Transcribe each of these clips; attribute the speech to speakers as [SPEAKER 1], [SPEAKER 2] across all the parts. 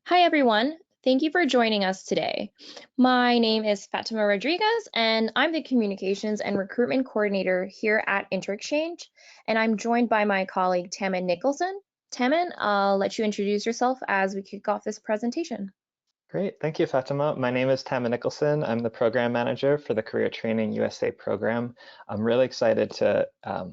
[SPEAKER 1] Hi, everyone. Thank you for joining us today. My name is Fatima Rodriguez, and I'm the Communications and Recruitment Coordinator here at InterExchange, and I'm joined by my colleague, Taman Nicholson. Taman, I'll let you introduce yourself as we kick off this presentation.
[SPEAKER 2] Great, thank you, Fatima. My name is Tama Nicholson. I'm the program manager for the Career Training USA program. I'm really excited to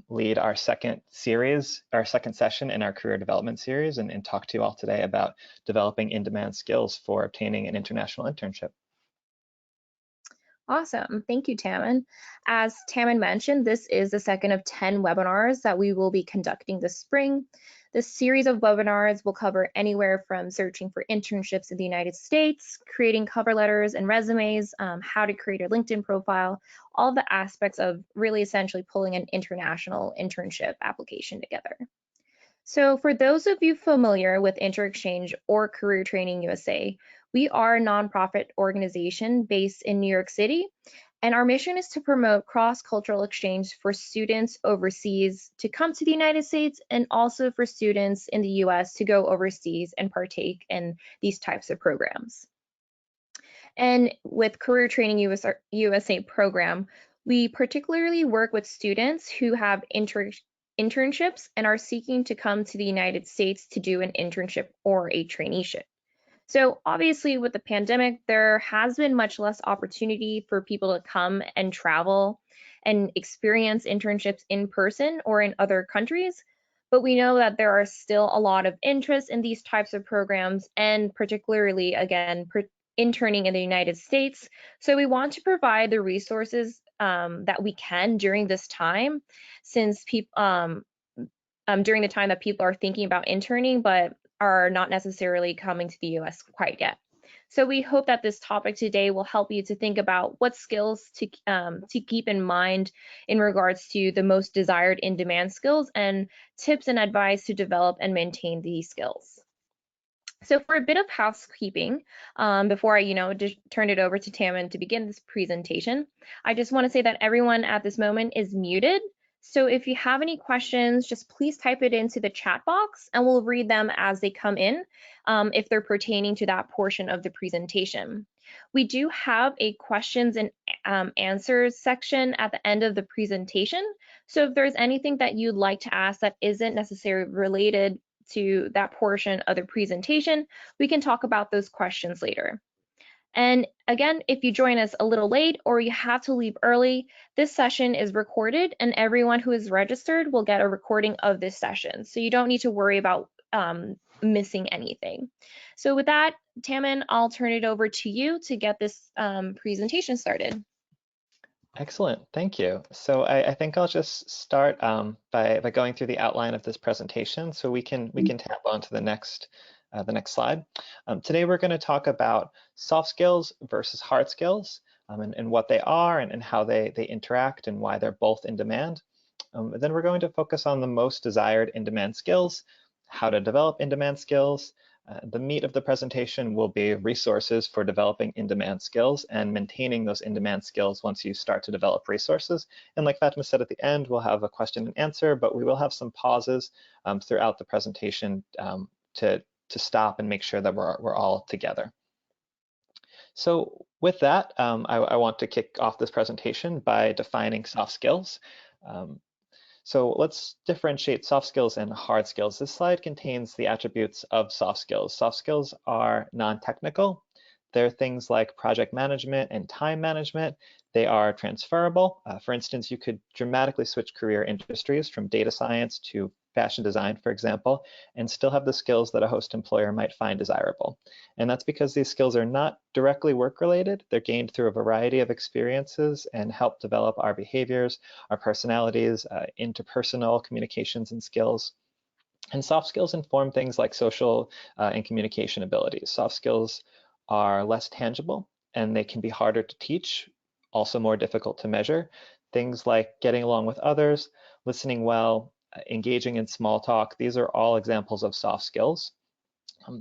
[SPEAKER 2] lead our second session in our career development series and talk to you all today about developing in-demand skills for obtaining an international internship.
[SPEAKER 1] Awesome. Thank you, Taman. As Taman mentioned, this is the second of 10 webinars that we will be conducting this spring. This series of webinars will cover anywhere from searching for internships in the United States, creating cover letters and resumes, how to create a LinkedIn profile, all the aspects of really essentially pulling an international internship application together. So for those of you familiar with InterExchange or Career Training USA, we are a nonprofit organization based in New York City, and our mission is to promote cross-cultural exchange for students overseas to come to the United States and also for students in the US to go overseas and partake in these types of programs. And with Career Training USA program, we particularly work with students who have internships and are seeking to come to the United States to do an internship or a traineeship. So obviously with the pandemic, there has been much less opportunity for people to come and travel and experience internships in person or in other countries. But we know that there are still a lot of interest in these types of programs and particularly, again, interning in the United States. So we want to provide the resources that we can during this time, since people during the time that people are thinking about interning, but are not necessarily coming to the US quite yet. So we hope that this topic today will help you to think about what skills to keep in mind in regards to the most desired in-demand skills and tips and advice to develop and maintain these skills. So for a bit of housekeeping, before I, turn it over to Tammin to begin this presentation, I just want to say that everyone at this moment is muted. So if you have any questions, just please type it into the chat box and we'll read them as they come in, if they're pertaining to that portion of the presentation. We do have a questions and answers section at the end of the presentation. So if there's anything that you'd like to ask that isn't necessarily related to that portion of the presentation, we can talk about those questions later. And again, if you join us a little late or you have to leave early, this session is recorded and everyone who is registered will get a recording of this session. So you don't need to worry about missing anything. So with that, Taman, I'll turn it over to you to get this presentation started.
[SPEAKER 2] Excellent, thank you. So I think I'll just start by going through the outline of this presentation so we can tap onto the next slide. Today we're going to talk about soft skills versus hard skills, and what they are and how they interact and why they're both in demand. Then we're going to focus on the most desired in-demand skills, how to develop in-demand skills. The meat of the presentation will be resources for developing in-demand skills and maintaining those in-demand skills once you start to develop resources. And like Fatima said at the end, we'll have a question and answer, but we will have some pauses throughout the presentation to stop and make sure that we're all together. So with that, I want to kick off this presentation by defining soft skills. So let's differentiate soft skills and hard skills. This slide contains the attributes of soft skills. Soft skills are non-technical. They're things like project management and time management. They are transferable. For instance, you could dramatically switch career industries from data science to fashion design, for example, and still have the skills that a host employer might find desirable. And that's because these skills are not directly work-related. They're gained through a variety of experiences and help develop our behaviors, our personalities, interpersonal communications and skills. And soft skills inform things like social and communication abilities. Soft skills are less tangible and they can be harder to teach, also more difficult to measure. Things like getting along with others, listening well, engaging in small talk, these are all examples of soft skills.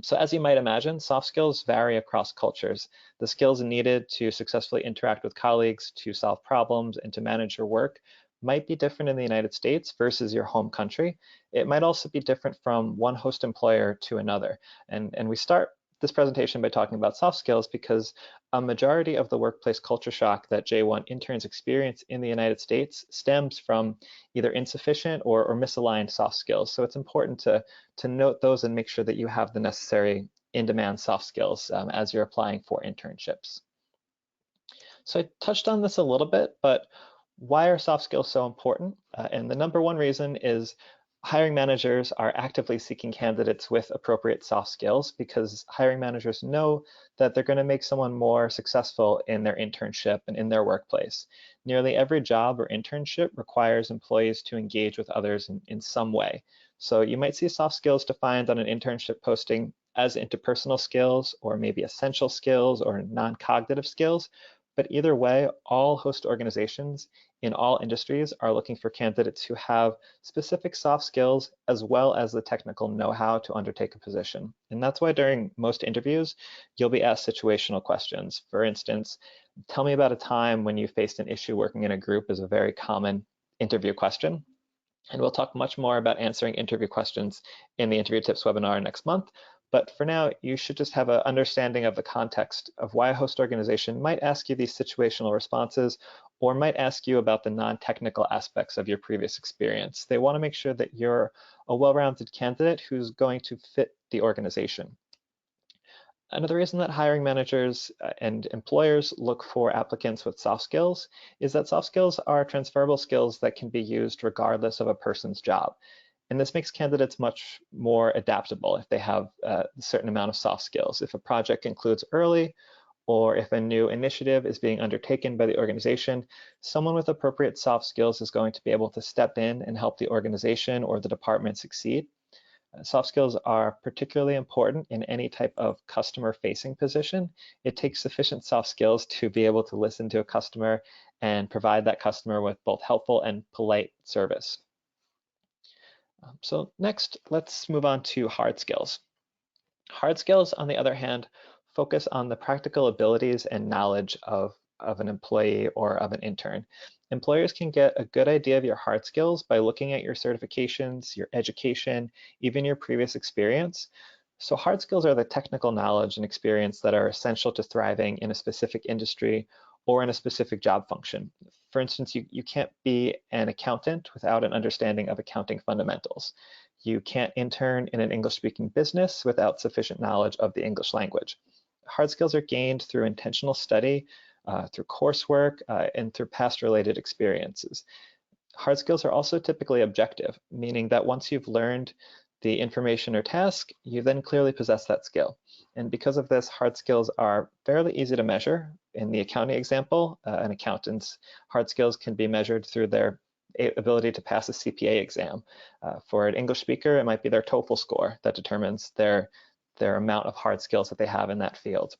[SPEAKER 2] So as you might imagine, soft skills vary across cultures. The skills needed to successfully interact with colleagues, to solve problems, and to manage your work might be different in the United States versus your home country. It might also be different from one host employer to another. And we start this presentation by talking about soft skills because a majority of the workplace culture shock that J1 interns experience in the United States stems from either insufficient or misaligned soft skills. So it's important to note those and make sure that you have the necessary in-demand soft skills as you're applying for internships. So I touched on this a little bit, but why are soft skills so important? And the number one reason is hiring managers are actively seeking candidates with appropriate soft skills because hiring managers know that they're going to make someone more successful in their internship and in their workplace. Nearly every job or internship requires employees to engage with others in some way. So you might see soft skills defined on an internship posting as interpersonal skills or maybe essential skills or non-cognitive skills. But either way, all host organizations in all industries are looking for candidates who have specific soft skills as well as the technical know-how to undertake a position. And that's why during most interviews, you'll be asked situational questions. For instance, tell me about a time when you faced an issue working in a group is a very common interview question. And we'll talk much more about answering interview questions in the interview tips webinar next month. But for now, you should just have an understanding of the context of why a host organization might ask you these situational responses or might ask you about the non-technical aspects of your previous experience. They want to make sure that you're a well-rounded candidate who's going to fit the organization. Another reason that hiring managers and employers look for applicants with soft skills is that soft skills are transferable skills that can be used regardless of a person's job. And this makes candidates much more adaptable if they have a certain amount of soft skills. If a project concludes early, or if a new initiative is being undertaken by the organization, someone with appropriate soft skills is going to be able to step in and help the organization or the department succeed. Soft skills are particularly important in any type of customer-facing position. It takes sufficient soft skills to be able to listen to a customer and provide that customer with both helpful and polite service. So next, let's move on to hard skills. Hard skills, on the other hand, focus on the practical abilities and knowledge of an employee or of an intern. Employers can get a good idea of your hard skills by looking at your certifications, your education, even your previous experience. So hard skills are the technical knowledge and experience that are essential to thriving in a specific industry or in a specific job function. For instance, you can't be an accountant without an understanding of accounting fundamentals. You can't intern in an English-speaking business without sufficient knowledge of the English language. Hard skills are gained through intentional study, through coursework, and through past related experiences. Hard skills are also typically objective, meaning that once you've learned the information or task, you then clearly possess that skill. And because of this, hard skills are fairly easy to measure. In the accounting example, an accountant's hard skills can be measured through their ability to pass a CPA exam. For an English speaker, it might be their TOEFL score that determines their amount of hard skills that they have in that field.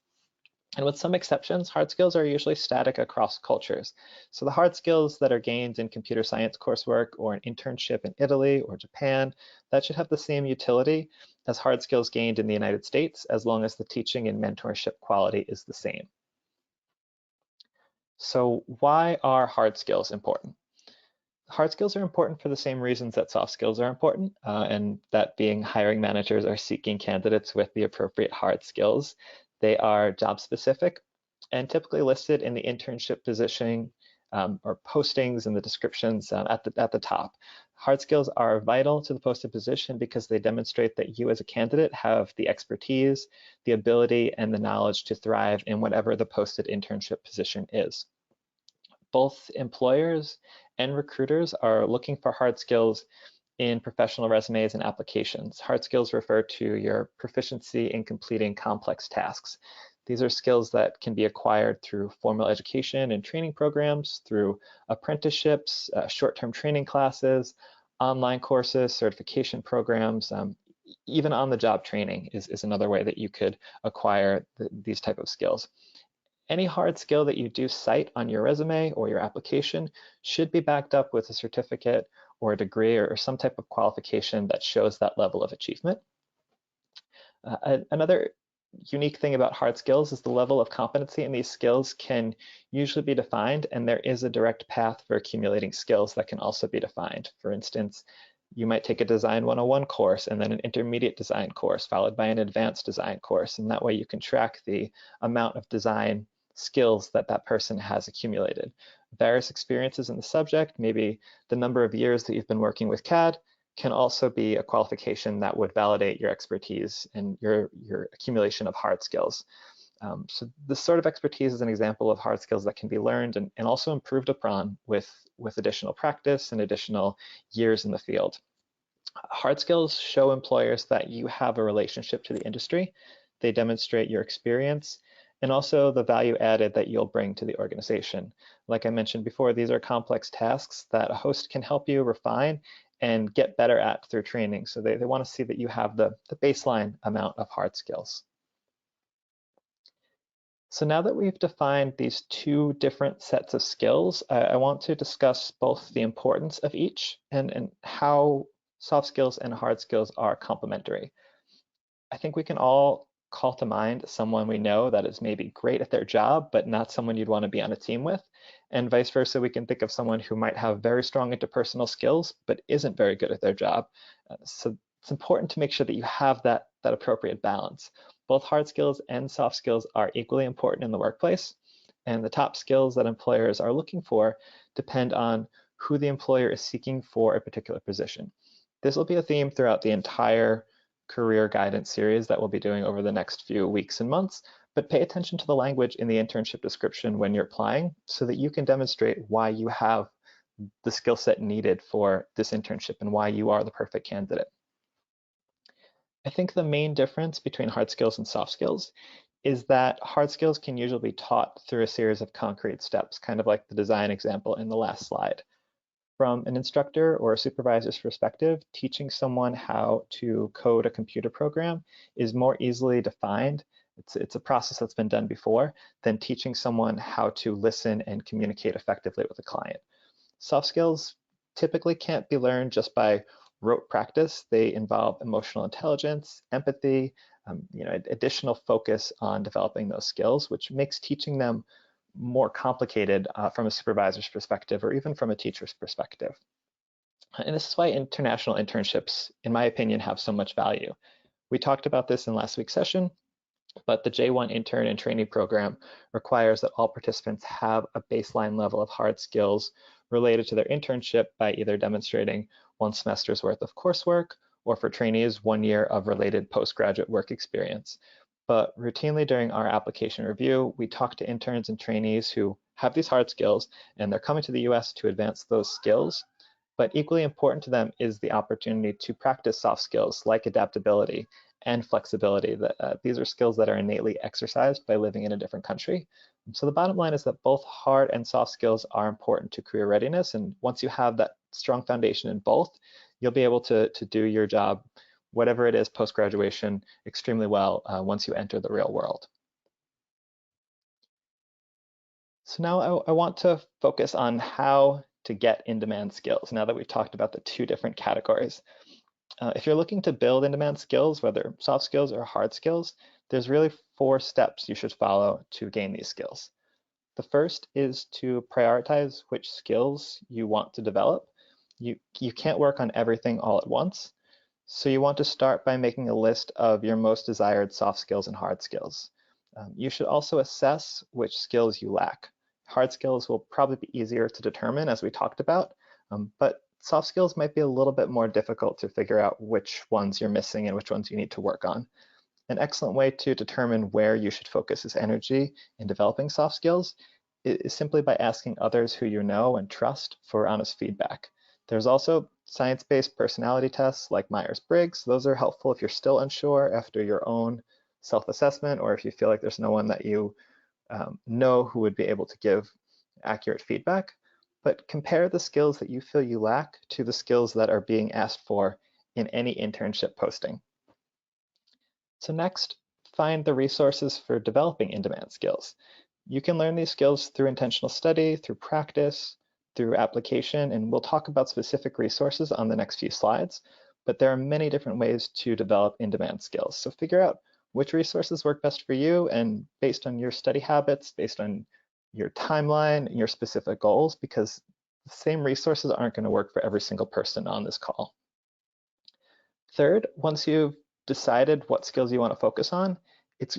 [SPEAKER 2] And with some exceptions, hard skills are usually static across cultures. So the hard skills that are gained in computer science coursework or an internship in Italy or Japan, that should have the same utility as hard skills gained in the United States, as long as the teaching and mentorship quality is the same. So why are hard skills important? Hard skills are important for the same reasons that soft skills are important, and that being hiring managers are seeking candidates with the appropriate hard skills. They are job specific and typically listed in the internship positioning or postings and the descriptions at the top. Hard skills are vital to the posted position because they demonstrate that you as a candidate have the expertise, the ability, and the knowledge to thrive in whatever the posted internship position is. Both employers and recruiters are looking for hard skills in professional resumes and applications. Hard skills refer to your proficiency in completing complex tasks. These are skills that can be acquired through formal education and training programs, through apprenticeships, short-term training classes, online courses, certification programs, even on-the-job training is another way that you could acquire these type of skills. Any hard skill that you do cite on your resume or your application should be backed up with a certificate or a degree or some type of qualification that shows that level of achievement. Another unique thing about hard skills is the level of competency in these skills can usually be defined, and there is a direct path for accumulating skills that can also be defined. For instance, You might take a Design 101 course and then an intermediate design course, followed by an advanced design course. And that way you can track the amount of design skills that that person has accumulated. Various experiences in the subject, maybe the number of years that you've been working with CAD, can also be a qualification that would validate your expertise and your accumulation of hard skills. So this sort of expertise is an example of hard skills that can be learned and also improved upon with additional practice and additional years in the field. Hard skills show employers that you have a relationship to the industry. They demonstrate your experience and also the value added that you'll bring to the organization. Like I mentioned before, these are complex tasks that a host can help you refine and get better at through training. So they want to see that you have the baseline amount of hard skills. So now that we've defined these two different sets of skills, I want to discuss both the importance of each and how soft skills and hard skills are complementary. I think we can all call to mind someone we know that is maybe great at their job, but not someone you'd want to be on a team with. And vice versa, we can think of someone who might have very strong interpersonal skills, but isn't very good at their job. So it's important to make sure that you have that appropriate balance. Both hard skills and soft skills are equally important in the workplace, and the top skills that employers are looking for depend on who the employer is seeking for a particular position. This will be a theme throughout the entire career guidance series that we'll be doing over the next few weeks and months, but pay attention to the language in the internship description when you're applying so that you can demonstrate why you have the skill set needed for this internship and why you are the perfect candidate. I think the main difference between hard skills and soft skills is that hard skills can usually be taught through a series of concrete steps, kind of like the design example in the last slide. From an instructor or a supervisor's perspective, teaching someone how to code a computer program is more easily defined. It's a process that's been done before than teaching someone how to listen and communicate effectively with a client. Soft skills typically can't be learned just by rote practice. They involve emotional intelligence, empathy, additional focus on developing those skills, which makes teaching them more complicated from a supervisor's perspective or even from a teacher's perspective. And this is why international internships, in my opinion, have so much value. We talked about this in last week's session, but the J1 intern and trainee program requires that all participants have a baseline level of hard skills related to their internship by either demonstrating 1 semester's worth of coursework or for trainees 1 year of related postgraduate work experience. But routinely during our application review, we talk to interns and trainees who have these hard skills and they're coming to the US to advance those skills. But equally important to them is the opportunity to practice soft skills like adaptability and flexibility. These are skills that are innately exercised by living in a different country. So the bottom line is that both hard and soft skills are important to career readiness. And once you have that strong foundation in both, you'll be able to do your job, whatever it is post-graduation, extremely well once you enter the real world. So now I want to focus on how to get in-demand skills now that we've talked about the two different categories. If you're looking to build in-demand skills, whether soft skills or hard skills, there's really 4 steps you should follow to gain these skills. The first is to prioritize which skills you want to develop. You can't work on everything all at once. So you want to start by making a list of your most desired soft skills and hard skills. You should also assess which skills you lack. Hard skills will probably be easier to determine, as we talked about, but soft skills might be a little bit more difficult to figure out which ones you're missing and which ones you need to work on. An excellent way to determine where you should focus his energy in developing soft skills is simply by asking others who you know and trust for honest feedback. There's also science-based personality tests like Myers-Briggs. Those are helpful if you're still unsure after your own self-assessment or if you feel like there's no one that you know who would be able to give accurate feedback. But compare the skills that you feel you lack to the skills that are being asked for in any internship posting. So next, find the resources for developing in-demand skills. You can learn these skills through intentional study, through practice, through application, and we'll talk about specific resources on the next few slides, but there are many different ways to develop in-demand skills. So figure out which resources work best for you and based on your study habits, based on your timeline, your specific goals, because the same resources aren't going to work for every single person on this call. Third, once you've decided what skills you want to focus on, it's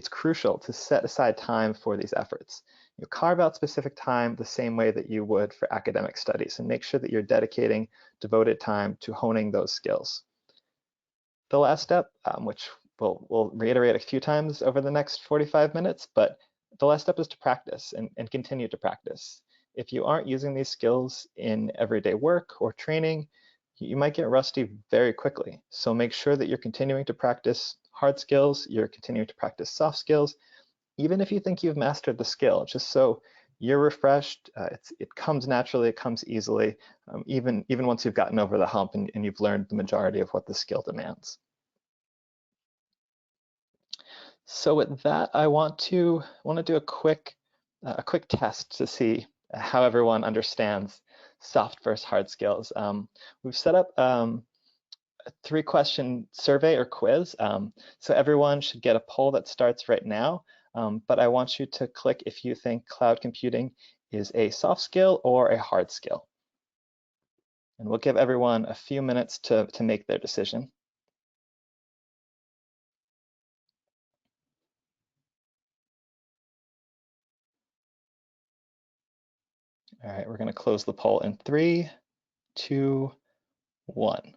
[SPEAKER 2] crucial to set aside time for these efforts. You carve out specific time the same way that you would for academic studies, and make sure that you're dedicating devoted time to honing those skills. The last step, which we'll reiterate a few times over the next 45 minutes, but the last step is to practice and continue to practice. If you aren't using these skills in everyday work or training, you might get rusty very quickly. So make sure that you're continuing to practice hard skills, you're continuing to practice soft skills, even if you think you've mastered the skill, just so you're refreshed, it comes naturally, it comes easily, even once you've gotten over the hump and you've learned the majority of what the skill demands. So with that, I want to do a quick test to see how everyone understands soft versus hard skills. We've set up a 3-question survey or quiz. So everyone should get a poll that starts right now. But I want you to click if you think cloud computing is a soft skill or a hard skill. And we'll give everyone a few minutes to make their decision. All right, we're going to close the poll in 3, 2, 1.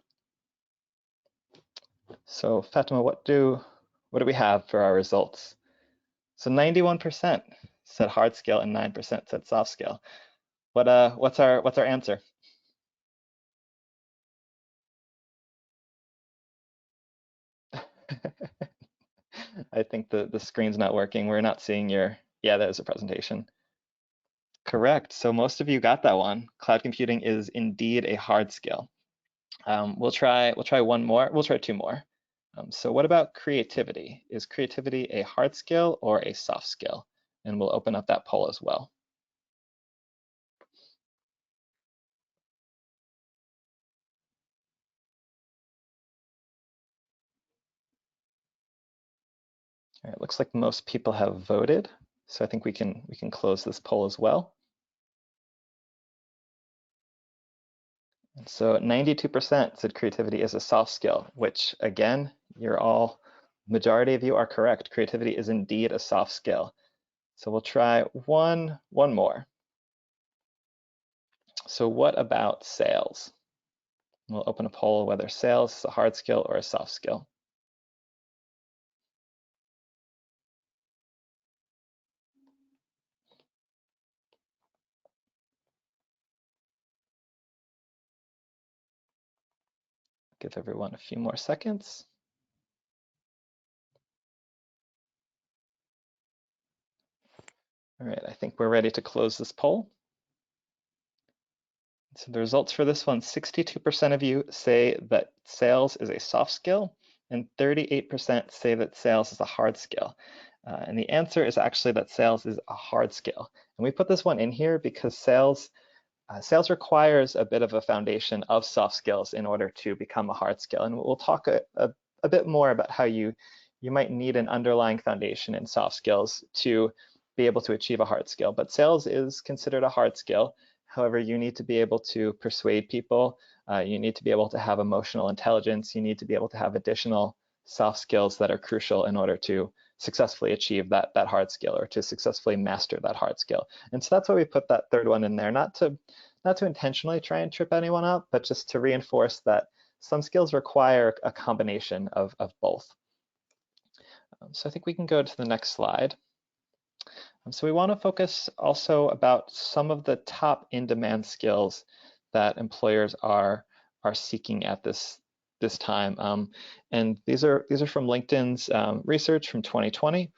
[SPEAKER 2] So Fatima, what do we have for our results? So 91% said hard skill and 9% said soft skill. What's our answer? I think the screen's not working. We're not seeing your, yeah, that is a presentation. Correct. So most of you got that one. Cloud computing is indeed a hard skill. We'll try one more. We'll try 2 more. So what about creativity? Is creativity a hard skill or a soft skill? And we'll open up that poll as well. All right, looks like most people have voted. So I think we can close this poll as well. And so 92% said creativity is a soft skill, which again, majority of you are correct. Creativity is indeed a soft skill. So we'll try one more. So what about sales? We'll open a poll whether sales is a hard skill or a soft skill. Give everyone a few more seconds. All right, I think we're ready to close this poll. So the results for this one, 62% of you say that sales is a soft skill, and 38% say that sales is a hard skill. And the answer is actually that sales is a hard skill. And we put this one in here because sales requires a bit of a foundation of soft skills in order to become a hard skill. And we'll talk a bit more about how you might need an underlying foundation in soft skills to be able to achieve a hard skill. But sales is considered a hard skill. However, you need to be able to persuade people. You need to be able to have emotional intelligence. You need to be able to have additional soft skills that are crucial in order to successfully achieve that hard skill or to successfully master that hard skill. And so that's why we put that 3rd one in there, not to intentionally try and trip anyone up, but just to reinforce that some skills require a combination of both. So I think we can go to the next slide. So we want to focus also about some of the top in-demand skills that employers are seeking at this time. And these are from LinkedIn's research from 2020.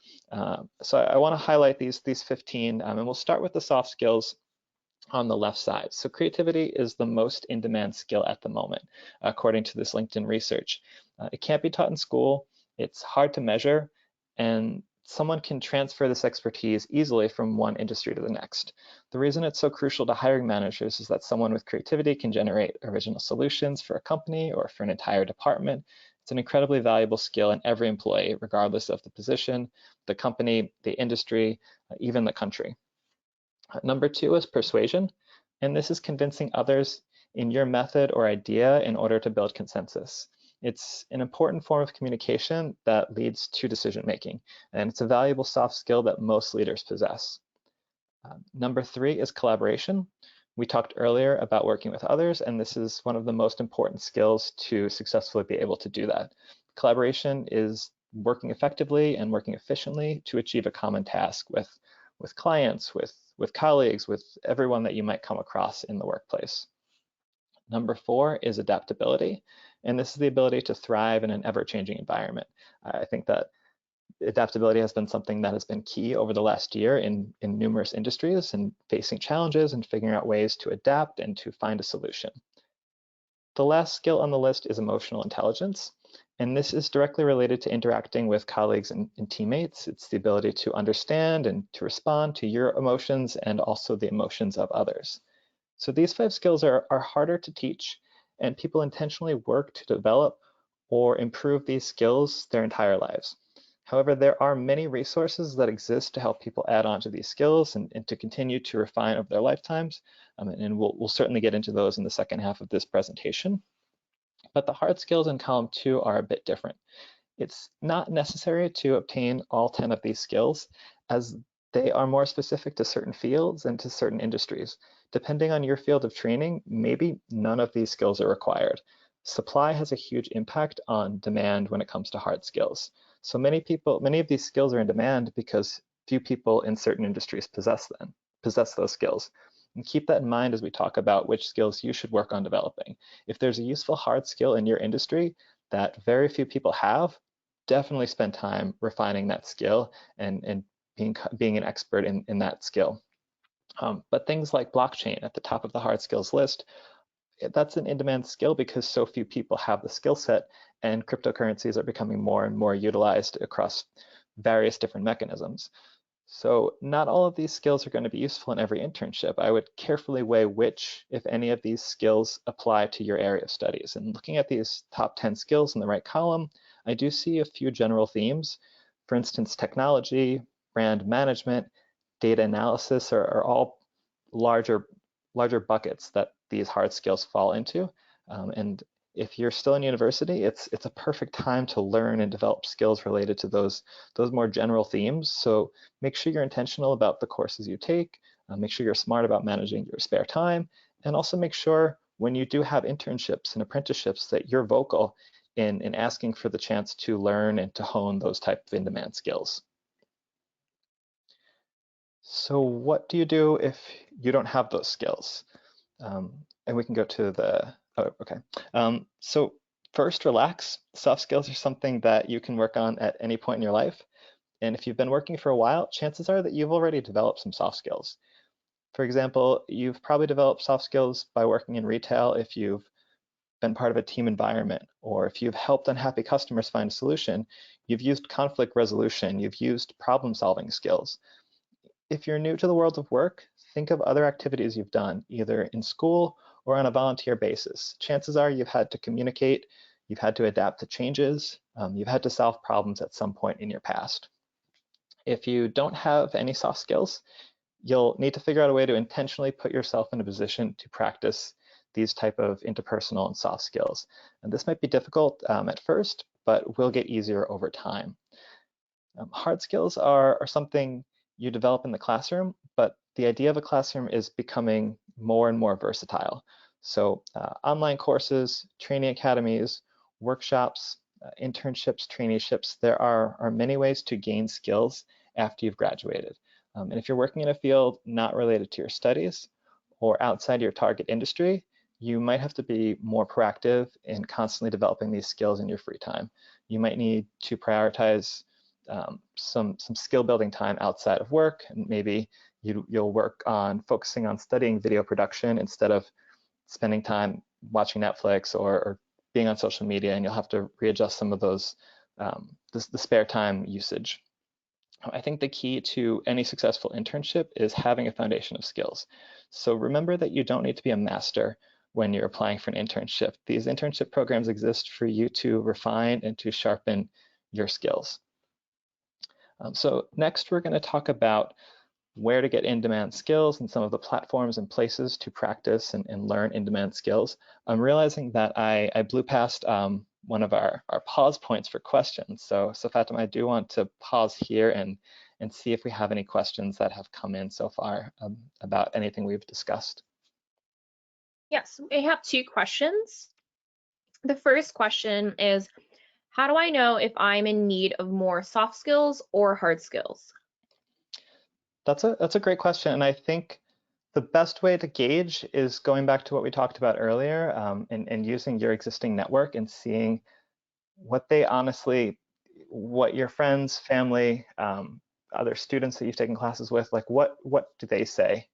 [SPEAKER 2] So I want to highlight these 15, and we'll start with the soft skills on the left side. So creativity is the most in-demand skill at the moment, according to this LinkedIn research. It can't be taught in school. It's hard to measure, and someone can transfer this expertise easily from one industry to the next. The reason it's so crucial to hiring managers is that someone with creativity can generate original solutions for a company or for an entire department. It's an incredibly valuable skill in every employee, regardless of the position, the company, the industry, even the country. Number 2 is persuasion, and this is convincing others in your method or idea in order to build consensus. It's an important form of communication that leads to decision making, and it's a valuable soft skill that most leaders possess. Number 3 is collaboration. We talked earlier about working with others, and this is one of the most important skills to successfully be able to do that. Collaboration is working effectively and working efficiently to achieve a common task with clients, with colleagues, with everyone that you might come across in the workplace. Number 4 is adaptability, and this is the ability to thrive in an ever-changing environment. I think that adaptability has been something that has been key over the last year in numerous industries and facing challenges and figuring out ways to adapt and to find a solution. The last skill on the list is emotional intelligence, and this is directly related to interacting with colleagues and teammates. It's the ability to understand and to respond to your emotions and also the emotions of others. So these 5 skills are harder to teach, and people intentionally work to develop or improve these skills their entire lives. However, there are many resources that exist to help people add on to these skills and to continue to refine over their lifetimes. And we'll certainly get into those in the second half of this presentation. But the hard skills in column 2 are a bit different. It's not necessary to obtain all 10 of these skills, as they are more specific to certain fields and to certain industries. Depending on your field of training, maybe none of these skills are required. Supply has a huge impact on demand when it comes to hard skills. So many of these skills are in demand because few people in certain industries possess those skills. And keep that in mind as we talk about which skills you should work on developing. If there's a useful hard skill in your industry that very few people have, definitely spend time refining that skill and being an expert in that skill. But things like blockchain at the top of the hard skills list, that's an in-demand skill because so few people have the skill set, and cryptocurrencies are becoming more and more utilized across various different mechanisms. So not all of these skills are going to be useful in every internship. I would carefully weigh which, if any of these skills apply to your area of studies. And looking at these top 10 skills in the right column, I do see a few general themes. For instance, technology, brand management, data analysis are all larger buckets that these hard skills fall into. And if you're still in university, it's a perfect time to learn and develop skills related to those more general themes. So make sure you're intentional about the courses you take, make sure you're smart about managing your spare time, and also make sure when you do have internships and apprenticeships that you're vocal in asking for the chance to learn and to hone those type of in-demand skills. So what do you do if you don't have those skills? And we can go to the, oh, okay. So first, relax. Soft skills are something that you can work on at any point in your life. And if you've been working for a while, chances are that you've already developed some soft skills. For example, you've probably developed soft skills by working in retail if you've been part of a team environment, or if you've helped unhappy customers find a solution, you've used conflict resolution, you've used problem-solving skills. If you're new to the world of work, think of other activities you've done, either in school or on a volunteer basis. Chances are you've had to communicate, you've had to adapt to changes, you've had to solve problems at some point in your past. If you don't have any soft skills, you'll need to figure out a way to intentionally put yourself in a position to practice these type of interpersonal and soft skills. And this might be difficult at first, but will get easier over time. Hard skills are something you develop in the classroom, but the idea of a classroom is becoming more and more versatile. So online courses, training academies, workshops, internships, traineeships, there are many ways to gain skills after you've graduated. And if you're working in a field not related to your studies or outside your target industry, you might have to be more proactive in constantly developing these skills in your free time. You might need to prioritize some skill building time outside of work, and maybe you'll work on focusing on studying video production instead of spending time watching Netflix or being on social media, and you'll have to readjust some of those the spare time usage. I think the key to any successful internship is having a foundation of skills. So remember that you don't need to be a master when you're applying for an internship. These internship programs exist for you to refine and to sharpen your skills. So next, we're going to talk about where to get in-demand skills and some of the platforms and places to practice and learn in-demand skills. I'm realizing that I blew past one of our pause points for questions. So Fatima, I do want to pause here and see if we have any questions that have come in so far about anything we've discussed.
[SPEAKER 1] Yes, we have two questions. The first question is, how do I know if I'm in need of more soft skills or hard skills?
[SPEAKER 2] That's a great question, and I think the best way to gauge is going back to what we talked about earlier, and using your existing network and seeing what they honestly, what your friends, family, other students that you've taken classes with, like what do they say,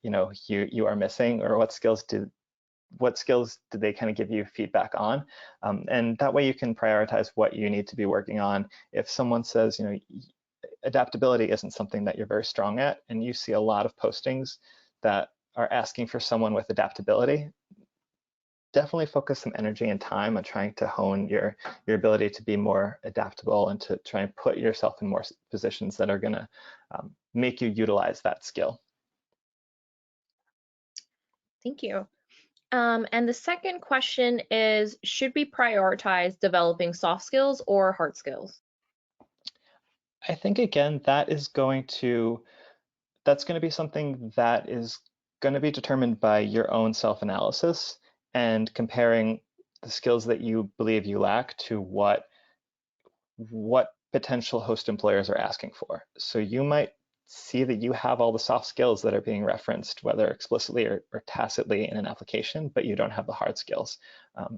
[SPEAKER 2] you are missing, or what skills did they kind of give you feedback on? And that way you can prioritize what you need to be working on. If someone says, adaptability isn't something that you're very strong at, and you see a lot of postings that are asking for someone with adaptability, definitely focus some energy and time on trying to hone your ability to be more adaptable and to try and put yourself in more positions that are going to make you utilize that skill.
[SPEAKER 1] Thank you. And the second question is, should we prioritize developing soft skills or hard skills?
[SPEAKER 2] I think, again, that's going to be something that is going to be determined by your own self-analysis and comparing the skills that you believe you lack to what potential host employers are asking for. So you might see that you have all the soft skills that are being referenced, whether explicitly or tacitly in an application, but you don't have the hard skills.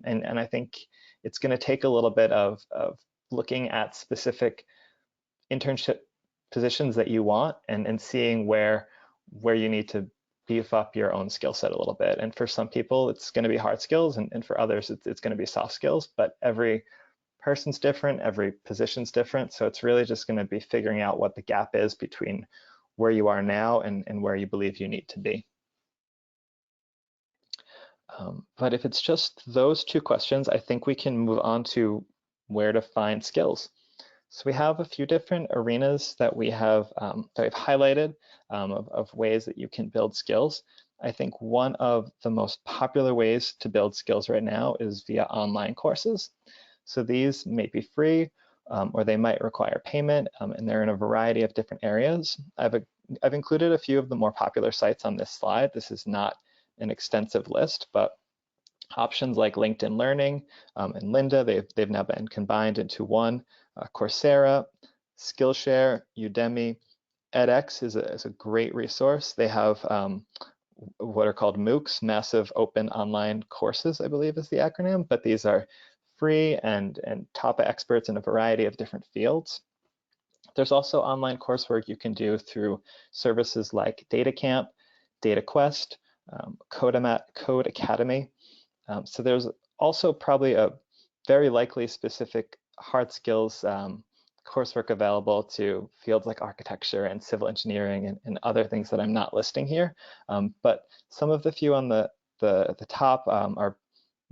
[SPEAKER 2] And I think it's going to take a little bit of looking at specific internship positions that you want and seeing where you need to beef up your own skill set a little bit. And for some people, it's going to be hard skills, and for others, it's going to be soft skills. But every person's different, every position's different. So it's really just going to be figuring out what the gap is between where you are now and where you believe you need to be. But if it's just those two questions, I think we can move on to where to find skills. So we have a few different arenas that we have that we've highlighted of ways that you can build skills. I think one of the most popular ways to build skills right now is via online courses. So these may be free, or they might require payment, and they're in a variety of different areas. I've included a few of the more popular sites on this slide. This is not an extensive list, but options like LinkedIn Learning and Lynda, they've now been combined into one. Coursera, Skillshare, Udemy, edX is a great resource. They have what are called MOOCs, Massive Open Online Courses, I believe is the acronym, but these are free and top experts in a variety of different fields. There's also online coursework you can do through services like DataCamp, DataQuest, Code Academy. So there's also probably a very likely specific hard skills coursework available to fields like architecture and civil engineering and other things that I'm not listing here. But some of the few on the top are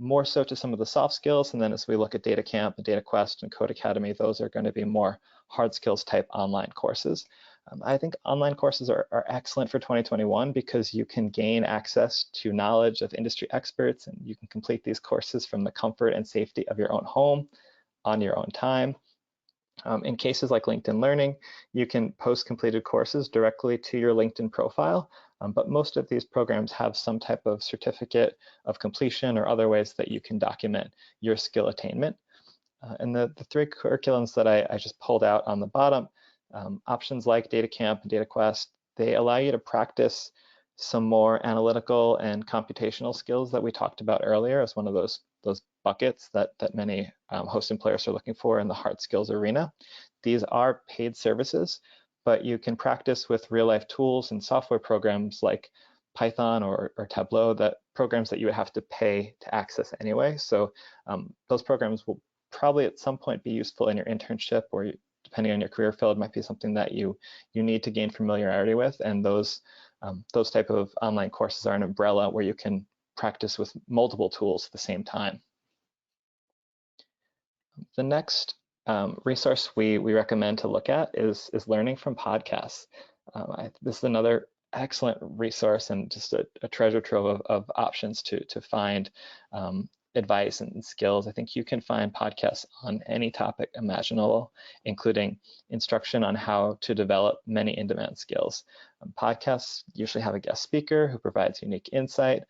[SPEAKER 2] more so to some of the soft skills. And then as we look at DataCamp and DataQuest and Code Academy, those are going to be more hard skills type online courses. I think online courses are excellent for 2021 because you can gain access to knowledge of industry experts, and you can complete these courses from the comfort and safety of your own home on your own time. In cases like LinkedIn Learning, you can post completed courses directly to your LinkedIn profile, but most of these programs have some type of certificate of completion or other ways that you can document your skill attainment. And the three curriculums that I just pulled out on the bottom, options like DataCamp and DataQuest, they allow you to practice some more analytical and computational skills that we talked about earlier as one of those buckets that many host employers are looking for in the hard skills arena. These are paid services, but you can practice with real life tools and software programs like Python or Tableau, that programs that you would have to pay to access anyway. So those programs will probably at some point be useful in your internship, or depending on your career field, might be something that you need to gain familiarity with. And those type of online courses are an umbrella where you can practice with multiple tools at the same time. The next resource we recommend to look at is learning from podcasts. This is another excellent resource and just a treasure trove of options to find advice and skills, I think you can find podcasts on any topic imaginable, including instruction on how to develop many in-demand skills. Podcasts usually have a guest speaker who provides unique insight,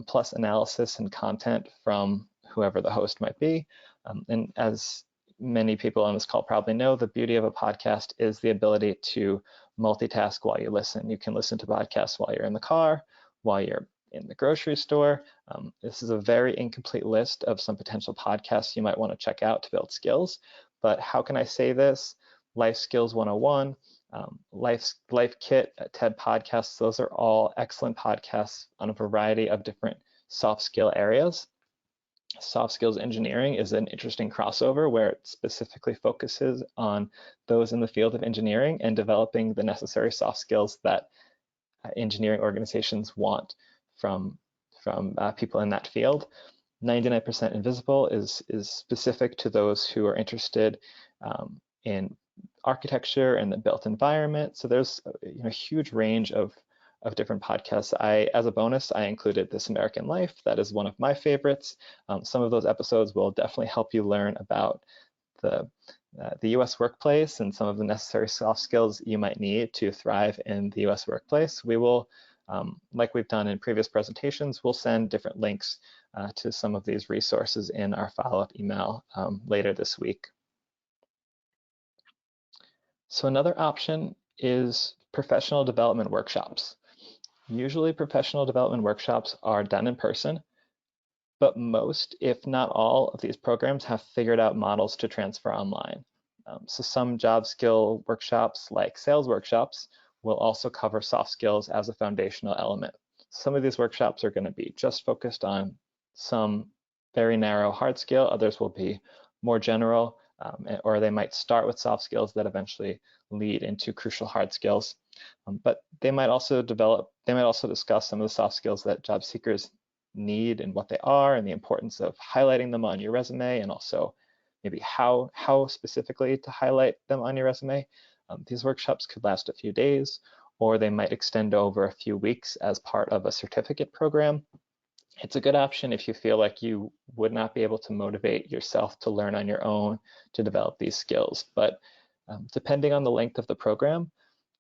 [SPEAKER 2] plus analysis and content from whoever the host might be. And as many people on this call probably know, the beauty of a podcast is the ability to multitask while you listen. You can listen to podcasts while you're in the car, while you're in the grocery store. This is a very incomplete list of some potential podcasts you might want to check out to build skills. But how can I say this? Life Skills 101, Life Kit, TED Podcasts, those are all excellent podcasts on a variety of different soft skill areas. Soft skills engineering is an interesting crossover where it specifically focuses on those in the field of engineering and developing the necessary soft skills that engineering organizations want from people in that field. 99% Invisible is specific to those who are interested in architecture and the built environment. So there's a huge range of different podcasts. As a bonus, I included This American Life. That is one of my favorites. Some of those episodes will definitely help you learn about the US workplace and some of the necessary soft skills you might need to thrive in the US workplace. We will, like we've done in previous presentations, we'll send different links to some of these resources in our follow-up email later this week. So another option is professional development workshops. Usually professional development workshops are done in person, but most, if not all, of these programs have figured out models to transfer online. So some job skill workshops, like sales workshops, will also cover soft skills as a foundational element. Some of these workshops are going to be just focused on some very narrow hard skill, others will be more general, or they might start with soft skills that eventually lead into crucial hard skills. But they might also discuss some of the soft skills that job seekers need and what they are, and the importance of highlighting them on your resume, and also maybe how specifically to highlight them on your resume. These workshops could last a few days, or they might extend over a few weeks as part of a certificate program. It's a good option if you feel like you would not be able to motivate yourself to learn on your own to develop these skills. But depending on the length of the program,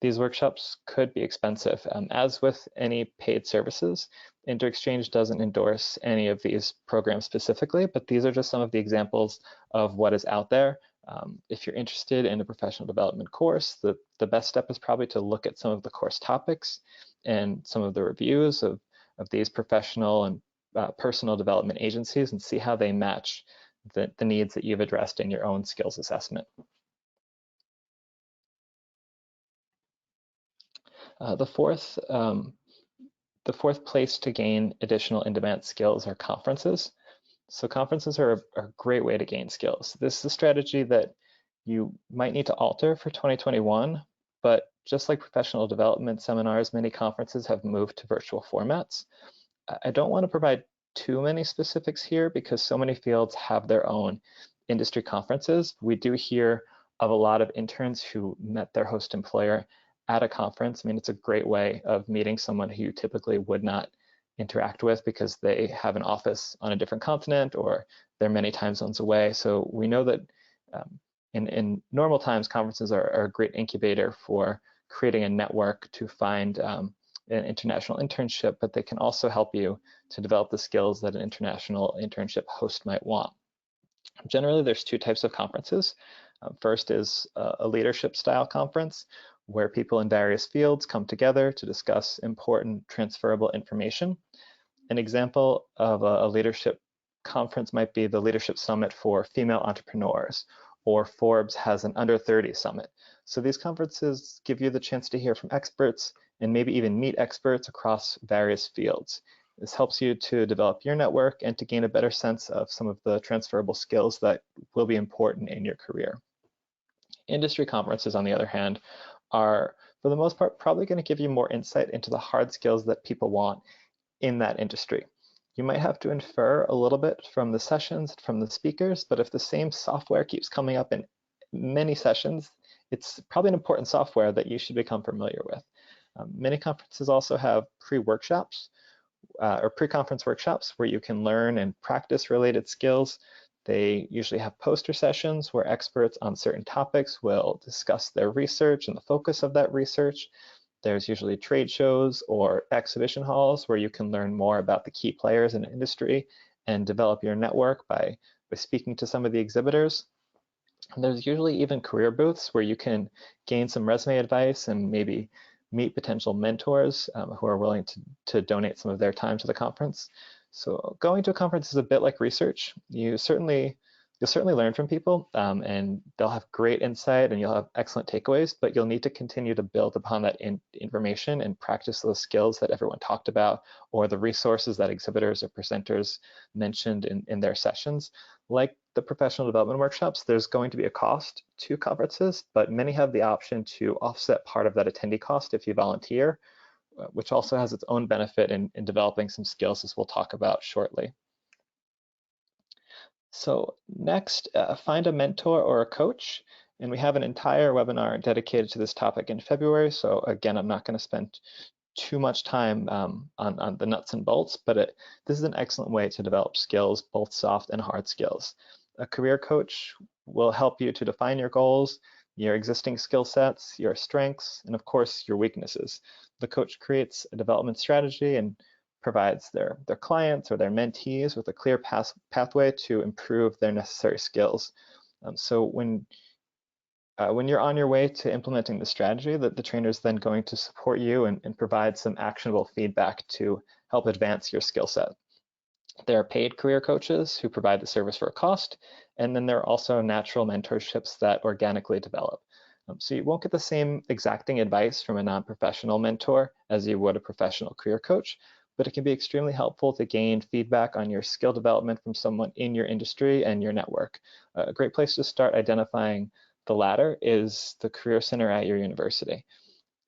[SPEAKER 2] these workshops could be expensive. As with any paid services, InterExchange doesn't endorse any of these programs specifically, but these are just some of the examples of what is out there. If you're interested in a professional development course, the best step is probably to look at some of the course topics and some of the reviews of these professional and personal development agencies and see how they match the needs that you've addressed in your own skills assessment. The fourth place to gain additional in-demand skills are conferences. So conferences are a great way to gain skills. This is a strategy that you might need to alter for 2021, but just like professional development seminars, many conferences have moved to virtual formats. I don't want to provide too many specifics here because so many fields have their own industry conferences. We do hear of a lot of interns who met their host employer at a conference. I mean, it's a great way of meeting someone who you typically would not interact with because they have an office on a different continent or they're many time zones away. So we know that in normal times, conferences are a great incubator for creating a network to find an international internship, but they can also help you to develop the skills that an international internship host might want. Generally, there's two types of conferences. First is a leadership style conference where people in various fields come together to discuss important transferable information. An example of a leadership conference might be the Leadership Summit for Female Entrepreneurs, or Forbes has an Under 30 Summit. So these conferences give you the chance to hear from experts and maybe even meet experts across various fields. This helps you to develop your network and to gain a better sense of some of the transferable skills that will be important in your career. Industry conferences, on the other hand, are, for the most part, probably going to give you more insight into the hard skills that people want in that industry. You might have to infer a little bit from the sessions, from the speakers, but if the same software keeps coming up in many sessions, it's probably an important software that you should become familiar with. Many conferences also have pre-workshops or pre-conference workshops where you can learn and practice related skills. They usually have poster sessions where experts on certain topics will discuss their research and the focus of that research. There's usually trade shows or exhibition halls where you can learn more about the key players in the industry and develop your network by speaking to some of the exhibitors. There's usually even career booths where you can gain some resume advice and maybe meet potential mentors who are willing to donate some of their time to the conference. So going to a conference is a bit like research. You'll certainly learn from people and they'll have great insight and you'll have excellent takeaways, but you'll need to continue to build upon that information and practice those skills that everyone talked about or the resources that exhibitors or presenters mentioned in their sessions. Like the professional development workshops, there's going to be a cost to conferences, but many have the option to offset part of that attendee cost if you volunteer, which also has its own benefit in developing some skills, as we'll talk about shortly. So next, find a mentor or a coach. And we have an entire webinar dedicated to this topic in February. So again, I'm not going to spend too much time on the nuts and bolts, but this is an excellent way to develop skills, both soft and hard skills. A career coach will help you to define your goals, your existing skill sets, your strengths, and of course, your weaknesses. The coach creates a development strategy and provides their clients or their mentees with a clear pathway to improve their necessary skills. So when you're on your way to implementing the strategy, the trainer is then going to support you and provide some actionable feedback to help advance your skill set. There are paid career coaches who provide the service for a cost, and then there are also natural mentorships that organically develop. So you won't get the same exacting advice from a non-professional mentor as you would a professional career coach, but it can be extremely helpful to gain feedback on your skill development from someone in your industry and your network. A great place to start identifying the latter is the Career Center at your university.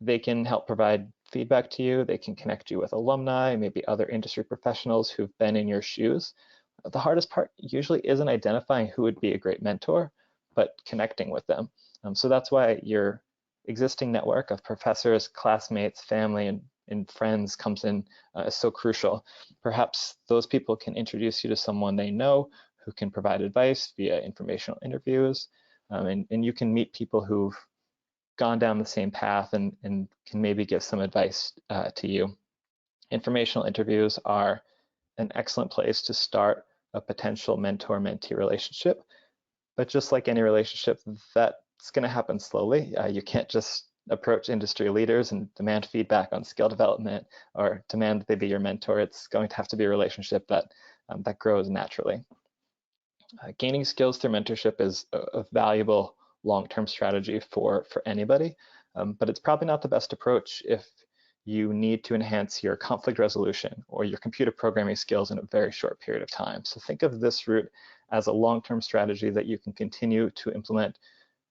[SPEAKER 2] They can help provide feedback to you. They can connect you with alumni, maybe other industry professionals who've been in your shoes. The hardest part usually isn't identifying who would be a great mentor, but connecting with them. So that's why your existing network of professors, classmates, family, and friends comes in is so crucial. Perhaps those people can introduce you to someone they know who can provide advice via informational interviews, and you can meet people who've gone down the same path and can maybe give some advice to you. Informational interviews are an excellent place to start a potential mentor-mentee relationship, but just like any relationship, that's going to happen slowly. You can't just approach industry leaders and demand feedback on skill development or demand that they be your mentor. It's going to have to be a relationship that grows naturally. Gaining skills through mentorship is a valuable long-term strategy for anybody, but it's probably not the best approach if you need to enhance your conflict resolution or your computer programming skills in a very short period of time. So think of this route as a long-term strategy that you can continue to implement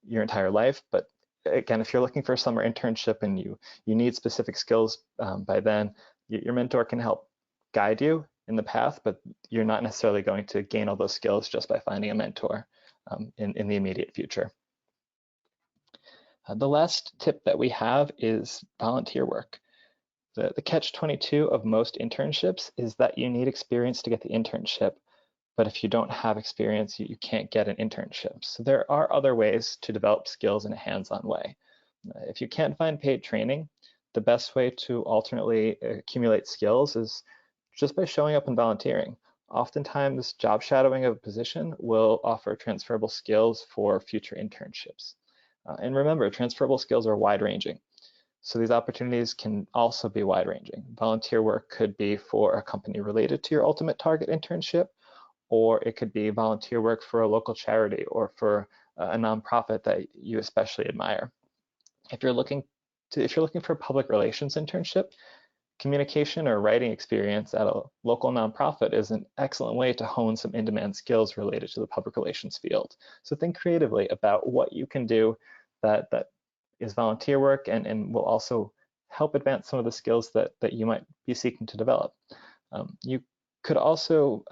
[SPEAKER 2] your entire life. But again, if you're looking for a summer internship and you need specific skills by then, your mentor can help guide you in the path, but you're not necessarily going to gain all those skills just by finding a mentor in the immediate future. The last tip that we have is volunteer work. The catch-22 of most internships is that you need experience to get the internship, but if you don't have experience, you can't get an internship. So there are other ways to develop skills in a hands-on way. If you can't find paid training, the best way to alternately accumulate skills is just by showing up and volunteering. Oftentimes, job shadowing of a position will offer transferable skills for future internships. And remember, transferable skills are wide-ranging. So these opportunities can also be wide-ranging. Volunteer work could be for a company related to your ultimate target internship, or it could be volunteer work for a local charity or for a nonprofit that you especially admire. If you're looking for a public relations internship, communication or writing experience at a local nonprofit is an excellent way to hone some in-demand skills related to the public relations field. So think creatively about what you can do that is volunteer work and will also help advance some of the skills that you might be seeking to develop. You could also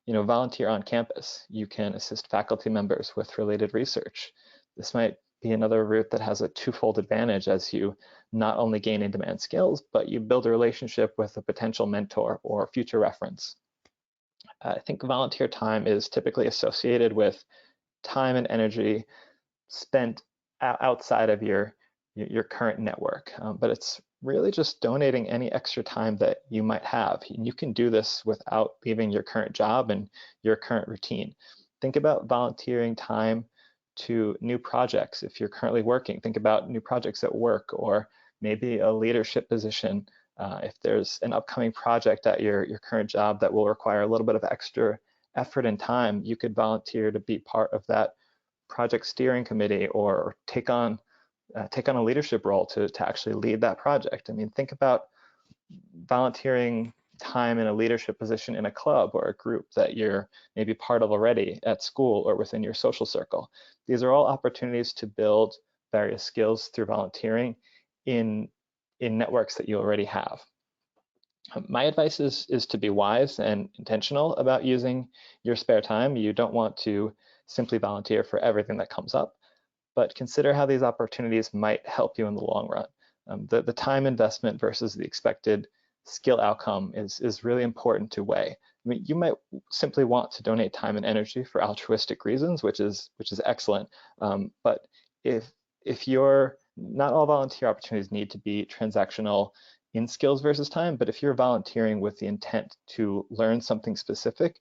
[SPEAKER 2] volunteer on campus. You can assist faculty members with related research. This might be another route that has a twofold advantage as you not only gain in-demand skills, but you build a relationship with a potential mentor or future reference. I think volunteer time is typically associated with time and energy spent outside of your current network, but it's really just donating any extra time that you might have. You can do this without leaving your current job and your current routine. Think about volunteering time to new projects. If you're currently working, think about new projects at work, or maybe a leadership position. If there's an upcoming project at your current job that will require a little bit of extra effort and time, you could volunteer to be part of that project steering committee, or take on a leadership role to actually lead that project. I mean, think about volunteering time in a leadership position in a club or a group that you're maybe part of already at school or within your social circle. These are all opportunities to build various skills through volunteering in networks that you already have. My advice is to be wise and intentional about using your spare time. You don't want to simply volunteer for everything that comes up, but consider how these opportunities might help you in the long run. The time investment versus the expected skill outcome is really important to weigh. I mean, you might simply want to donate time and energy for altruistic reasons, which is excellent. But if you're not all volunteer opportunities need to be transactional in skills versus time, but if you're volunteering with the intent to learn something specific,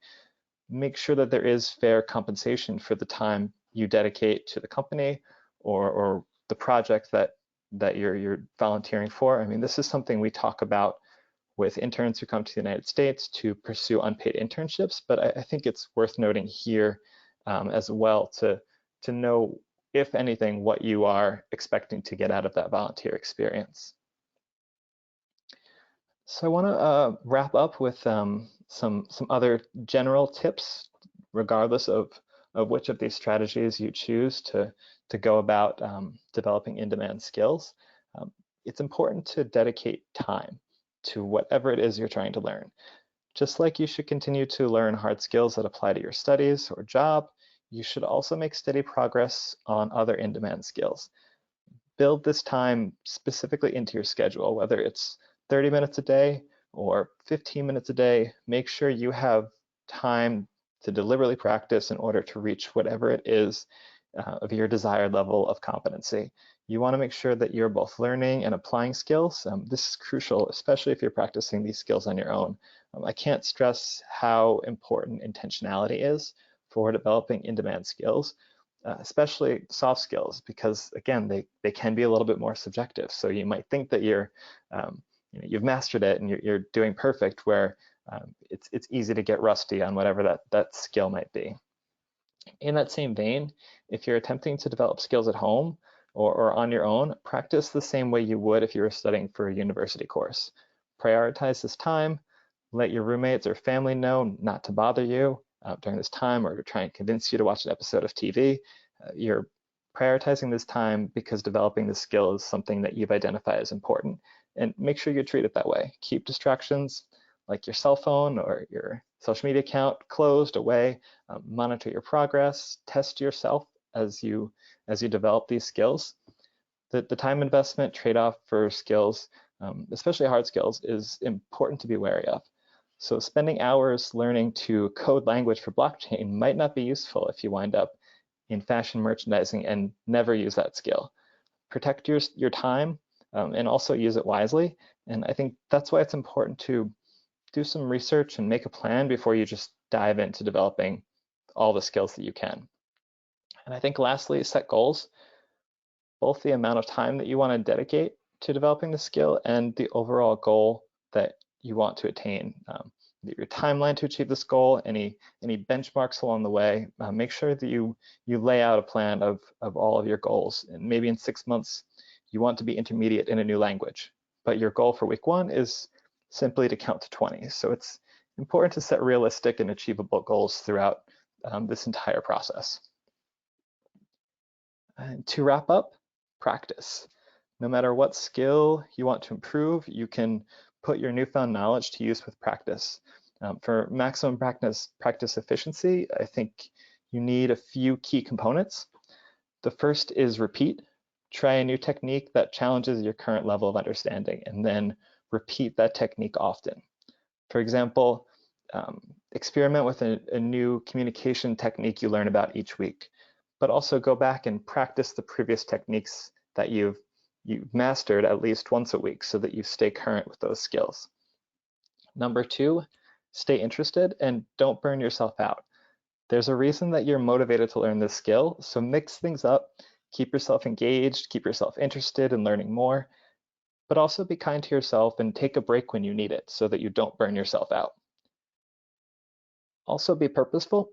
[SPEAKER 2] make sure that there is fair compensation for the time you dedicate to the company or the project that you're volunteering for. I mean, this is something we talk about with interns who come to the United States to pursue unpaid internships, but I think it's worth noting here as well to know, if anything, what you are expecting to get out of that volunteer experience. So I want to wrap up with some other general tips, regardless of which of these strategies you choose to go about developing in-demand skills. It's important to dedicate time to whatever it is you're trying to learn. Just like you should continue to learn hard skills that apply to your studies or job, you should also make steady progress on other in-demand skills. Build this time specifically into your schedule, whether it's 30 minutes a day or 15 minutes a day. Make sure you have time to deliberately practice in order to reach whatever it is of your desired level of competency. You want to make sure that you're both learning and applying skills. This is crucial, especially if you're practicing these skills on your own. I can't stress how important intentionality is for developing in-demand skills, especially soft skills, because again, they can be a little bit more subjective. So you might think that you've mastered it and you're doing perfect, where it's easy to get rusty on whatever that skill might be. In that same vein, if you're attempting to develop skills at home or on your own, practice the same way you would if you were studying for a university course. Prioritize this time. Let your roommates or family know not to bother you during this time, or to try and convince you to watch an episode of TV. You're prioritizing this time because developing this skill is something that you've identified as important, and make sure you treat it that way. Keep distractions like your cell phone or your social media account closed, away. Monitor your progress, test yourself as you develop these skills. The time investment trade-off for skills, especially hard skills, is important to be wary of. So spending hours learning to code language for blockchain might not be useful if you wind up in fashion merchandising and never use that skill. Protect your time and also use it wisely. And I think that's why it's important to do some research and make a plan before you just dive into developing all the skills that you can. And I think lastly, set goals, both the amount of time that you want to dedicate to developing the skill and the overall goal that you want to attain. Your timeline to achieve this goal, any benchmarks along the way. Make sure that you lay out a plan of all of your goals. And maybe in 6 months, you want to be intermediate in a new language, but your goal for week 1 is simply to count to 20. So it's important to set realistic and achievable goals throughout this entire process. And to wrap up, practice. No matter what skill you want to improve, you can put your newfound knowledge to use with practice. For maximum practice efficiency, I think you need a few key components. The first is repeat. Try a new technique that challenges your current level of understanding, and then repeat that technique often. For example, experiment with a new communication technique you learn about each week, but also go back and practice the previous techniques that you've mastered at least once a week so that you stay current with those skills. Number two, stay interested and don't burn yourself out. There's a reason that you're motivated to learn this skill, so mix things up, keep yourself engaged, keep yourself interested in learning more, but also be kind to yourself and take a break when you need it so that you don't burn yourself out. Also be purposeful.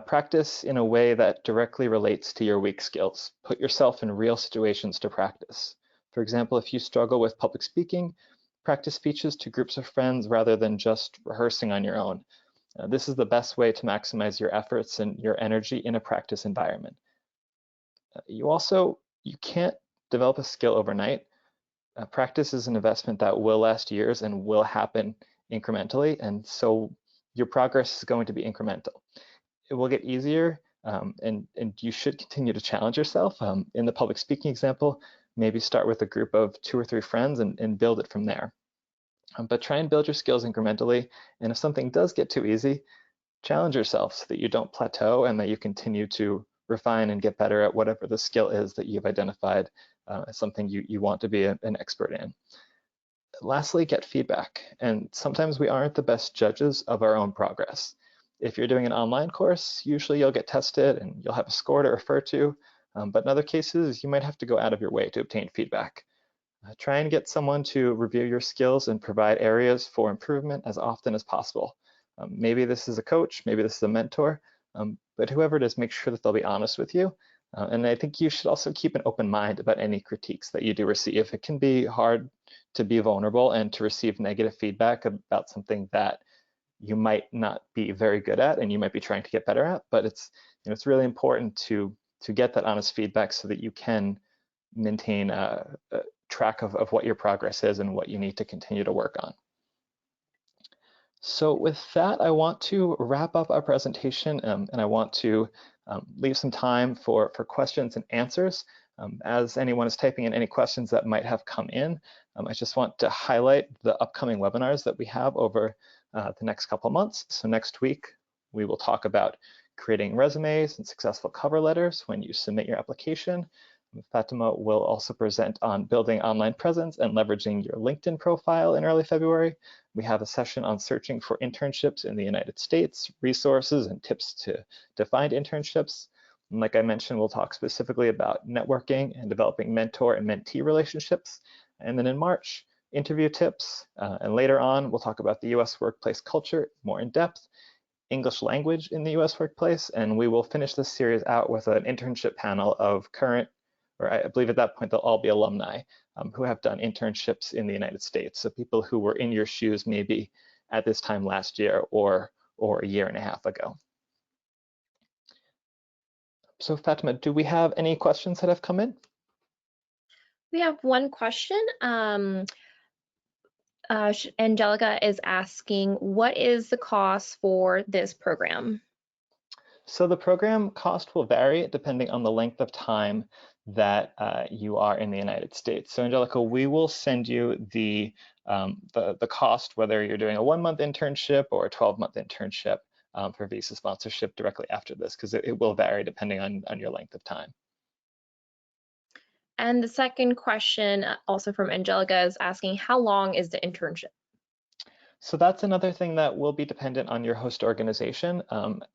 [SPEAKER 2] Practice in a way that directly relates to your weak skills. Put yourself in real situations to practice. For example, if you struggle with public speaking, practice speeches to groups of friends rather than just rehearsing on your own. This is the best way to maximize your efforts and your energy in a practice environment. You can't develop a skill overnight. Practice is an investment that will last years and will happen incrementally, and so your progress is going to be incremental. It will get easier, and you should continue to challenge yourself. In the public speaking example, maybe start with a group of 2 or 3 friends and build it from there. But try and build your skills incrementally, and if something does get too easy, challenge yourself so that you don't plateau and that you continue to refine and get better at whatever the skill is that you've identified as something you want to be an expert in. Lastly, get feedback. And sometimes we aren't the best judges of our own progress. If you're doing an online course, usually you'll get tested and you'll have a score to refer to. But in other cases, you might have to go out of your way to obtain feedback. Try and get someone to review your skills and provide areas for improvement as often as possible. Maybe this is a coach, maybe this is a mentor, but whoever it is, make sure that they'll be honest with you. And I think you should also keep an open mind about any critiques that you do receive. It can be hard to be vulnerable and to receive negative feedback about something that you might not be very good at and you might be trying to get better at, but it's really important to get that honest feedback so that you can maintain a track of what your progress is and what you need to continue to work on. So with that, I want to wrap up our presentation and I want to leave some time for questions and answers. As anyone is typing in any questions that might have come in, I just want to highlight the upcoming webinars that we have over the next couple months. So next week, we will talk about creating resumes and successful cover letters when you submit your application. Fatima will also present on building online presence and leveraging your LinkedIn profile in early February. We have a session on searching for internships in the United States, resources and tips to find internships. And like I mentioned, we'll talk specifically about networking and developing mentor and mentee relationships. And then in March, interview tips. And later on, we'll talk about the US workplace culture more in depth, English language in the US workplace, and we will finish this series out with an internship panel of current, or I believe at that point they'll all be alumni who have done internships in the United States. So people who were in your shoes maybe at this time last year or a year and a half ago. So Fatima, do we have any questions that have come in?
[SPEAKER 1] We have one question. Angelica is asking, what is the cost for this program?
[SPEAKER 2] So the program cost will vary depending on the length of time that you are in the United States. So Angelica, we will send you the cost, whether you're doing a 1-month internship or a 12-month internship for visa sponsorship directly after this, because it will vary depending on your length of time.
[SPEAKER 1] And the second question, also from Angelica, is asking, how long is the internship?
[SPEAKER 2] So that's another thing that will be dependent on your host organization.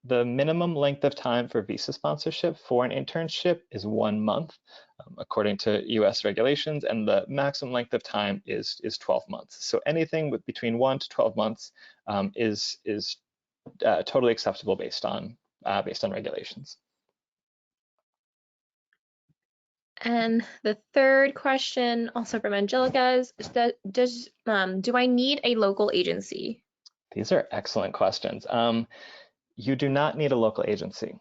[SPEAKER 2] The minimum length of time for visa sponsorship for an internship is 1 month, according to US regulations, and the maximum length of time is 12 months. So anything between 1 to 12 months is totally acceptable based on regulations.
[SPEAKER 1] And the third question, also from Angelica, is do I need a local agency?
[SPEAKER 2] These are excellent questions. You do not need a local agency.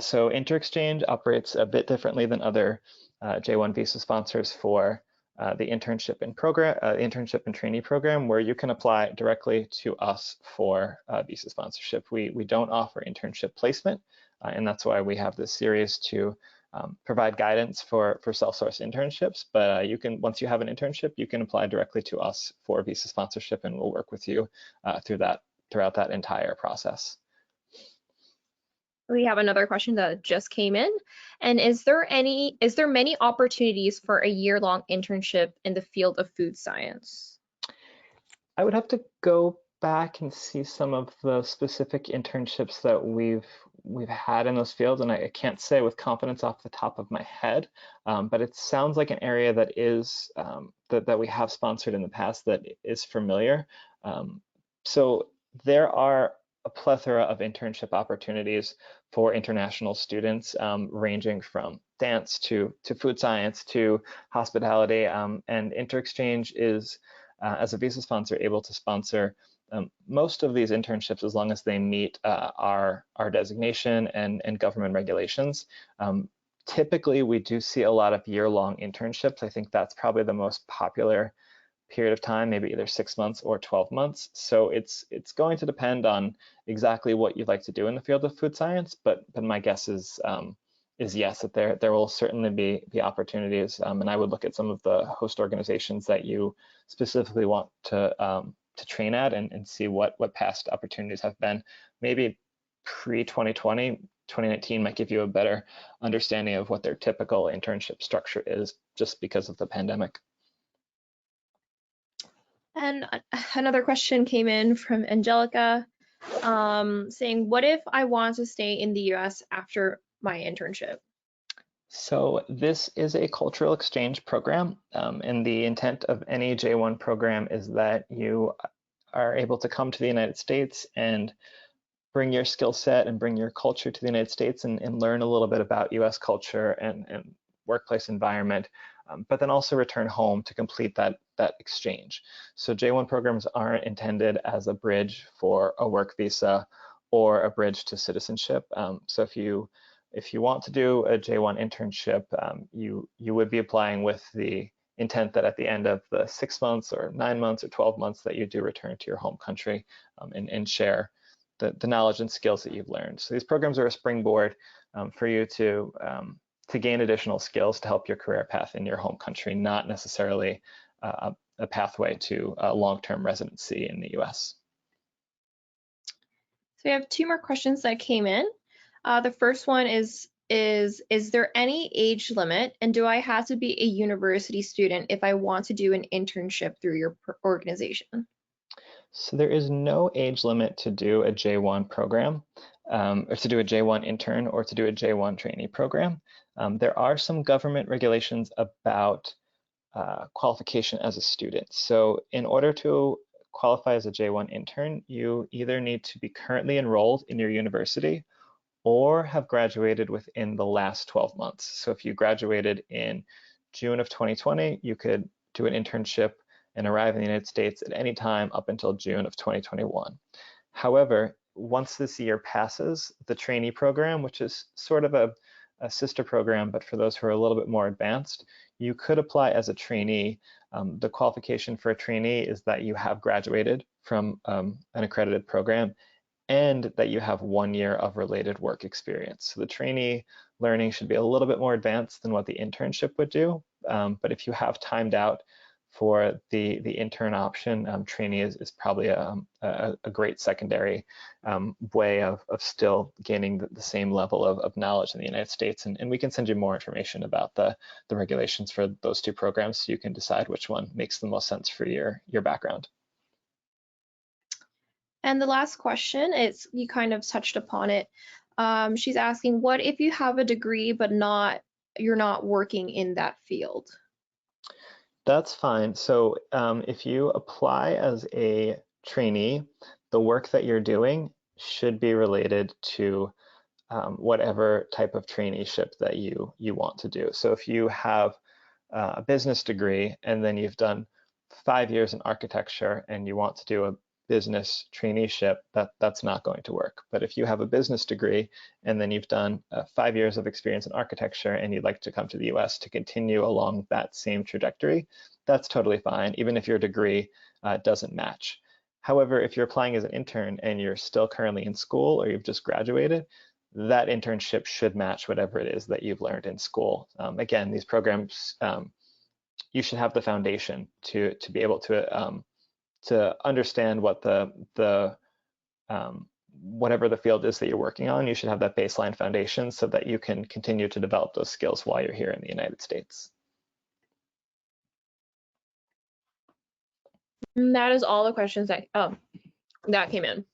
[SPEAKER 2] So InterExchange operates a bit differently than other J1 visa sponsors for the internship and trainee program, where you can apply directly to us for visa sponsorship. We don't offer internship placement, and that's why we have this series to provide guidance for self-sourced internships, but you can, once you have an internship, you can apply directly to us for visa sponsorship, and we'll work with you throughout that entire process.
[SPEAKER 1] We have another question that just came in. And is there many opportunities for a year-long internship in the field of food science?
[SPEAKER 2] I would have to go back and see some of the specific internships that we've had in those fields, and I can't say with confidence off the top of my head, but it sounds like an area that is that we have sponsored in the past that is familiar. So there are a plethora of internship opportunities for international students, ranging from dance to food science to hospitality, and InterExchange is, as a visa sponsor, able to sponsor most of these internships as long as they meet our designation and government regulations. Typically, we do see a lot of year-long internships. I think that's probably the most popular period of time, maybe either 6 months or 12 months. So it's going to depend on exactly what you'd like to do in the field of food science, but my guess is yes, that there will certainly be opportunities, and I would look at some of the host organizations that you specifically want to train at and see what past opportunities have been. Maybe pre-2020, 2019 might give you a better understanding of what their typical internship structure is, just because of the pandemic.
[SPEAKER 1] And another question came in from Angelica, saying, what if I want to stay in the US after my internship?
[SPEAKER 2] So this is a cultural exchange program, and the intent of any J1 program is that you are able to come to the United States and bring your skill set and bring your culture to the United States and learn a little bit about US culture and workplace environment, but then also return home to complete that exchange. So J1 programs aren't intended as a bridge for a work visa or a bridge to citizenship. So if you want to do a J1 internship, you would be applying with the intent that at the end of the 6 months or 9 months or 12 months that you do return to your home country, and share the knowledge and skills that you've learned. So these programs are a springboard for you to gain additional skills to help your career path in your home country, not necessarily a pathway to long-term residency in the US.
[SPEAKER 1] So we have 2 more questions that came in. The first one is there any age limit, and do I have to be a university student if I want to do an internship through your organization?
[SPEAKER 2] So there is no age limit to do a J1 program, or to do a J1 intern, or to do a J1 trainee program. There are some government regulations about qualification as a student. So in order to qualify as a J1 intern, you either need to be currently enrolled in your university or have graduated within the last 12 months. So if you graduated in June of 2020, you could do an internship and arrive in the United States at any time up until June of 2021. However, once this year passes, the trainee program, which is sort of a sister program, but for those who are a little bit more advanced, you could apply as a trainee. The qualification for a trainee is that you have graduated from an accredited program and that you have 1 year of related work experience. So the trainee learning should be a little bit more advanced than what the internship would do. But if you have timed out for the intern option, trainee is probably a great secondary way of still gaining the same level of knowledge in the United States. And we can send you more information about the regulations for those 2 programs so you can decide which one makes the most sense for your background.
[SPEAKER 1] And the last question, you kind of touched upon it. She's asking, what if you have a degree but you're not working in that field?
[SPEAKER 2] That's fine. So if you apply as a trainee, the work that you're doing should be related to whatever type of traineeship that you want to do. So if you have a business degree and then you've done 5 years in architecture and you want to do a business traineeship, that's not going to work. But if you have a business degree and then you've done 5 years of experience in architecture and you'd like to come to the US to continue along that same trajectory, that's totally fine, even if your degree doesn't match. However, if you're applying as an intern and you're still currently in school or you've just graduated, that internship should match whatever it is that you've learned in school. Again, these programs, you should have the foundation to be able to understand what whatever the field is that you're working on. You should have that baseline foundation so that you can continue to develop those skills while you're here in the United States.
[SPEAKER 1] And that is all the questions that came in.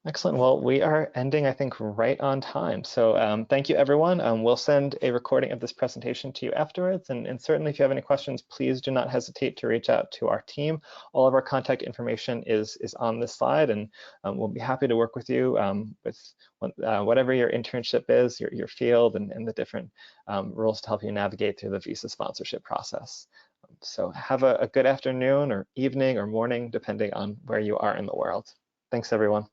[SPEAKER 2] Excellent. Well, we are ending, I think, right on time. So thank you, everyone. We'll send a recording of this presentation to you afterwards. And certainly, if you have any questions, please do not hesitate to reach out to our team. All of our contact information is on this slide, and we'll be happy to work with you with whatever your internship is, your field, and the different rules to help you navigate through the visa sponsorship process. So have a good afternoon or evening or morning, depending on where you are in the world. Thanks, everyone.